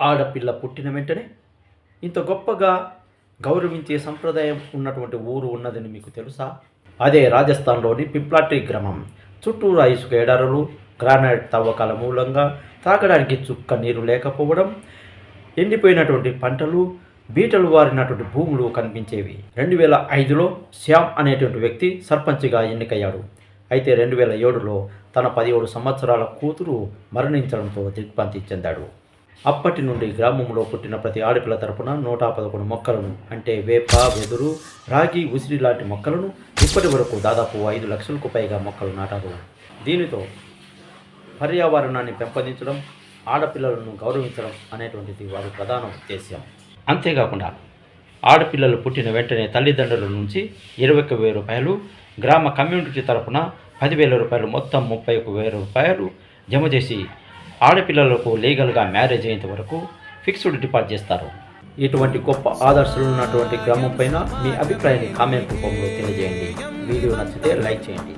ఆడపిల్ల పుట్టిన వెంటనే ఇంత గొప్పగా గౌరవించే సంప్రదాయం ఉన్నటువంటి ఊరు ఉన్నదని మీకు తెలుసా? అదే రాజస్థాన్లోని పిప్లాట్రీ గ్రామం. చుట్టూరా ఇసుక ఎడారులు, గ్రానైట్ తవ్వకాల మూలంగా తాగడానికి చుక్క నీరు లేకపోవడం, ఎండిపోయినటువంటి పంటలు, బీటలు వారినటువంటి భూములు కనిపించేవి. 2005లో శ్యామ్ అనేటువంటి వ్యక్తి సర్పంచ్గా ఎన్నికయ్యాడు. అయితే 2007లో తన 17 సంవత్సరాల కూతురు మరణించడంతో దిగ్భ్రాంతి చెందాడు. అప్పటి నుండి గ్రామంలో పుట్టిన ప్రతి ఆడపిల్ల తరపున 111 మొక్కలను, అంటే వేప, వెదురు, రాగి, ఉసిరి లాంటి మొక్కలను ఇప్పటి వరకు దాదాపు 5 లక్షలకు పైగా మొక్కలు నాటారు. దీనితో పర్యావరణాన్ని పెంపొందించడం, ఆడపిల్లలను గౌరవించడం అనేటువంటిది వారి ప్రధాన ఉద్దేశ్యం. అంతేకాకుండా ఆడపిల్లలు పుట్టిన వెంటనే తల్లిదండ్రుల నుంచి 21,000 రూపాయలు, గ్రామ కమ్యూనిటీ తరపున 10,000 రూపాయలు, మొత్తం 31,000 రూపాయలు జమ చేసి ఆడపిల్లలకు లీగల్గా మ్యారేజ్ అయ్యేంత వరకు ఫిక్స్డ్ డిపాజిట్ చేస్తారు. ఇటువంటి గొప్ప ఆదర్శాలు ఉన్నటువంటి గ్రామం పైన మీ అభిప్రాయాన్ని కామెంట్ రూపంలో తెలియజేయండి. వీడియో నచ్చితే లైక్ చేయండి.